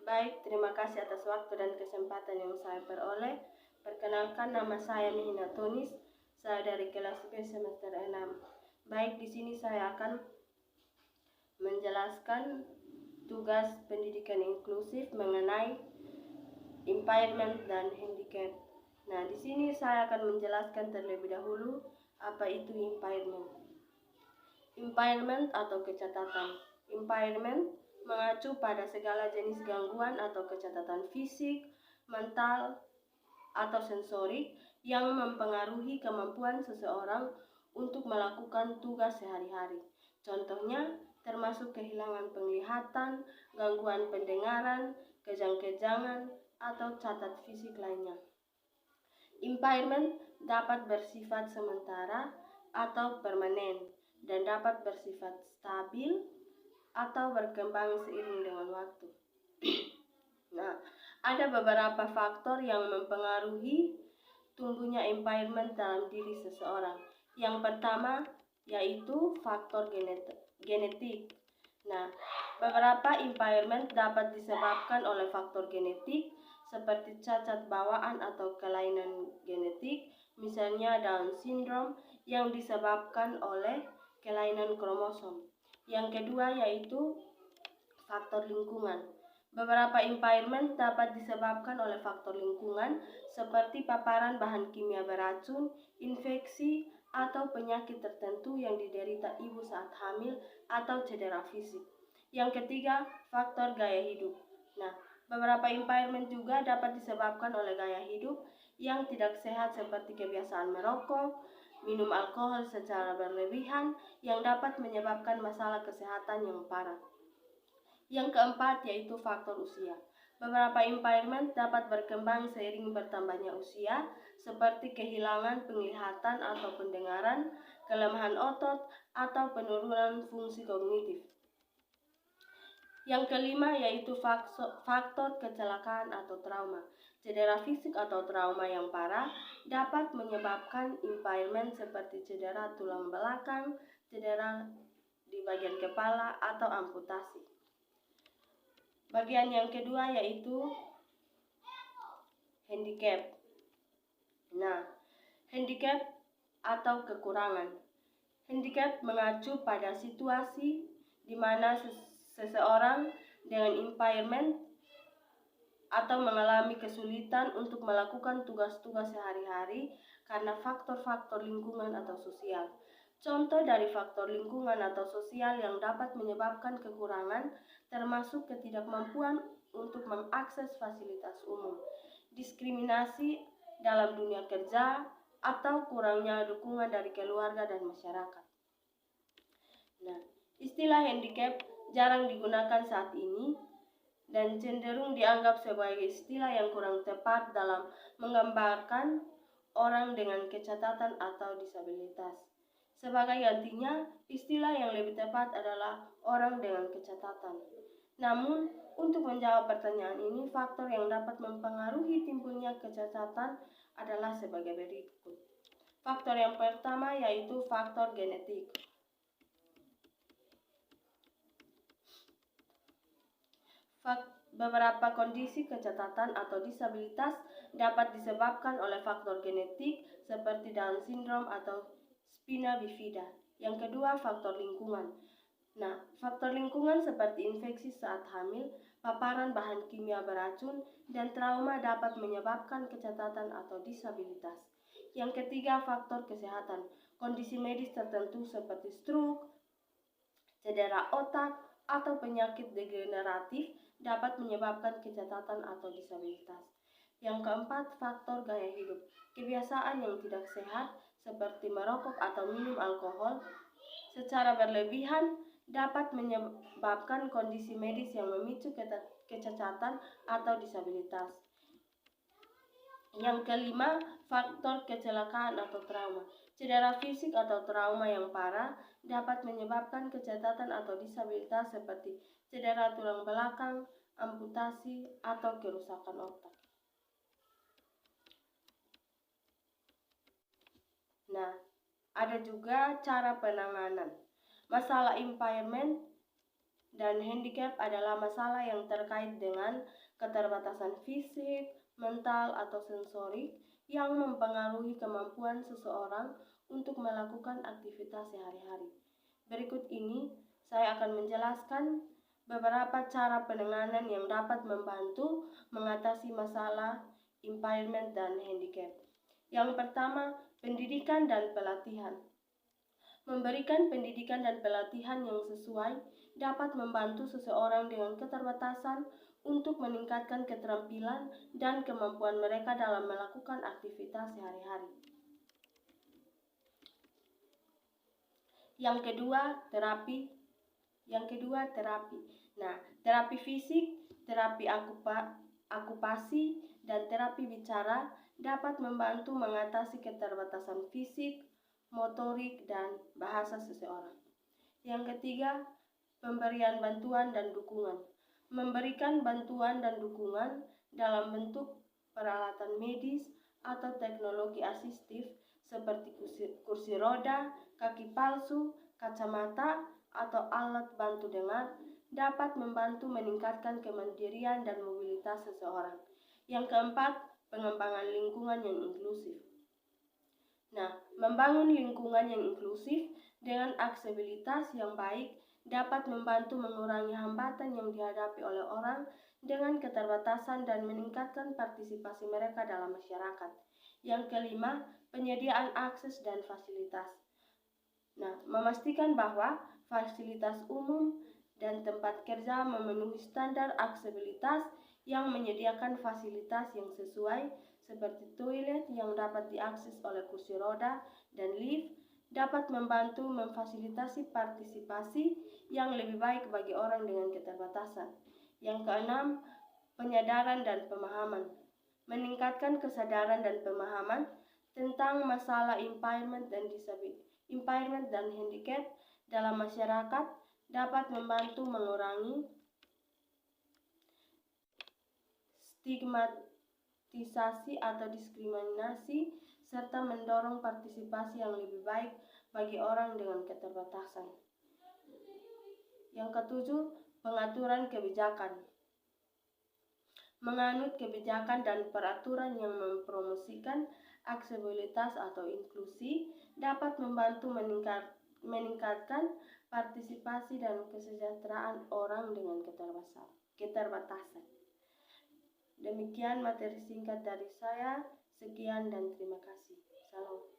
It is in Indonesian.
Baik, terima kasih atas waktu dan kesempatan yang saya peroleh. Perkenalkan, nama saya Mihina Tunis. Saya dari kelas B semester 6. Baik, di sini saya akan menjelaskan tugas pendidikan inklusif mengenai impairment dan handicap. Nah, di sini saya akan menjelaskan terlebih dahulu apa itu impairment. Impairment atau kecacatan. Impairment mengacu pada segala jenis gangguan atau kecacatan fisik, mental, atau sensorik yang mempengaruhi kemampuan seseorang untuk melakukan tugas sehari-hari. Contohnya termasuk kehilangan penglihatan, gangguan pendengaran, kejang-kejangan, atau cacat fisik lainnya. Impairment dapat bersifat sementara atau permanen dan dapat bersifat stabil atau berkembang seiring dengan waktu. Nah, ada beberapa faktor yang mempengaruhi tumbuhnya impairment dalam diri seseorang. Yang pertama yaitu faktor genetik. Nah, beberapa impairment dapat disebabkan oleh faktor genetik seperti cacat bawaan atau kelainan genetik, misalnya Down syndrome yang disebabkan oleh kelainan kromosom. Yang kedua yaitu faktor lingkungan. Beberapa impairment dapat disebabkan oleh faktor lingkungan seperti paparan bahan kimia beracun, infeksi, atau penyakit tertentu yang diderita ibu saat hamil atau cedera fisik. Yang ketiga, faktor gaya hidup. Nah, beberapa impairment juga dapat disebabkan oleh gaya hidup yang tidak sehat seperti kebiasaan merokok, minum alkohol secara berlebihan yang dapat menyebabkan masalah kesehatan yang parah. Yang keempat yaitu faktor usia. Beberapa impairment dapat berkembang seiring bertambahnya usia, seperti kehilangan penglihatan atau pendengaran, kelemahan otot, atau penurunan fungsi kognitif. Yang kelima yaitu faktor kecelakaan atau trauma. Cedera fisik atau trauma yang parah dapat menyebabkan impairment seperti cedera tulang belakang, cedera di bagian kepala, atau amputasi. Bagian yang kedua yaitu handicap. Nah, handicap atau kekurangan. Handicap mengacu pada situasi di mana seseorang dengan impairment atau mengalami kesulitan untuk melakukan tugas-tugas sehari-hari karena faktor-faktor lingkungan atau sosial. Contoh dari faktor lingkungan atau sosial yang dapat menyebabkan kekurangan termasuk ketidakmampuan untuk mengakses fasilitas umum, diskriminasi dalam dunia kerja, atau kurangnya dukungan dari keluarga dan masyarakat. Nah, istilah handicap jarang digunakan saat ini dan cenderung dianggap sebagai istilah yang kurang tepat dalam menggambarkan orang dengan kecacatan atau disabilitas. Sebagai gantinya, istilah yang lebih tepat adalah orang dengan kecacatan. Namun, untuk menjawab pertanyaan ini, faktor yang dapat mempengaruhi timbulnya kecacatan adalah sebagai berikut. Faktor yang pertama yaitu faktor genetik. Beberapa kondisi kecacatan atau disabilitas dapat disebabkan oleh faktor genetik seperti Down syndrome atau spina bifida. Yang kedua, faktor lingkungan. Nah, faktor lingkungan seperti infeksi saat hamil, paparan bahan kimia beracun, dan trauma dapat menyebabkan kecacatan atau disabilitas. Yang ketiga, faktor kesehatan. Kondisi medis tertentu seperti stroke, cedera otak, atau penyakit degeneratif dapat menyebabkan kecacatan atau disabilitas. Yang keempat, faktor gaya hidup. Kebiasaan yang tidak sehat seperti merokok atau minum alkohol secara berlebihan dapat menyebabkan kondisi medis yang memicu kecacatan atau disabilitas. Yang kelima, faktor kecelakaan atau trauma. Cedera fisik atau trauma yang parah dapat menyebabkan kecacatan atau disabilitas seperti cedera tulang belakang, amputasi, atau kerusakan otak. Nah, ada juga cara penanganan. Masalah impairment dan handicap adalah masalah yang terkait dengan keterbatasan fisik, mental, atau sensorik yang mempengaruhi kemampuan seseorang untuk melakukan aktivitas sehari-hari. Berikut ini saya akan menjelaskan beberapa cara penanganan yang dapat membantu mengatasi masalah impairment dan handicap. Yang pertama, pendidikan dan pelatihan. Memberikan pendidikan dan pelatihan yang sesuai dapat membantu seseorang dengan keterbatasan untuk meningkatkan keterampilan dan kemampuan mereka dalam melakukan aktivitas sehari-hari. Yang kedua, terapi. Nah, terapi fisik, terapi okupasi, dan terapi bicara dapat membantu mengatasi keterbatasan fisik, motorik, dan bahasa seseorang. Yang ketiga, pemberian bantuan dan dukungan. Memberikan bantuan dan dukungan dalam bentuk peralatan medis atau teknologi asistif seperti kursi roda, kaki palsu, kacamata, atau alat bantu dengar dapat membantu meningkatkan kemandirian dan mobilitas seseorang. Yang keempat, pengembangan lingkungan yang inklusif. Nah, membangun lingkungan yang inklusif dengan aksesibilitas yang baik dapat membantu mengurangi hambatan yang dihadapi oleh orang dengan keterbatasan dan meningkatkan partisipasi mereka dalam masyarakat. Yang kelima, penyediaan akses dan fasilitas. Nah, memastikan bahwa fasilitas umum dan tempat kerja memenuhi standar aksesibilitas yang menyediakan fasilitas yang sesuai seperti toilet yang dapat diakses oleh kursi roda dan lift dapat membantu memfasilitasi partisipasi yang lebih baik bagi orang dengan keterbatasan. Yang keenam, penyadaran dan pemahaman. Meningkatkan kesadaran dan pemahaman tentang masalah impairment dan handicap dalam masyarakat dapat membantu mengurangi stigmatisasi atau diskriminasi serta mendorong partisipasi yang lebih baik bagi orang dengan keterbatasan. Yang ketujuh, pengaturan kebijakan. Menganut kebijakan dan peraturan yang mempromosikan aksesibilitas atau inklusi dapat membantu meningkatkan partisipasi dan kesejahteraan orang dengan keterbatasan. Demikian materi singkat dari saya. Sekian dan terima kasih. Salam.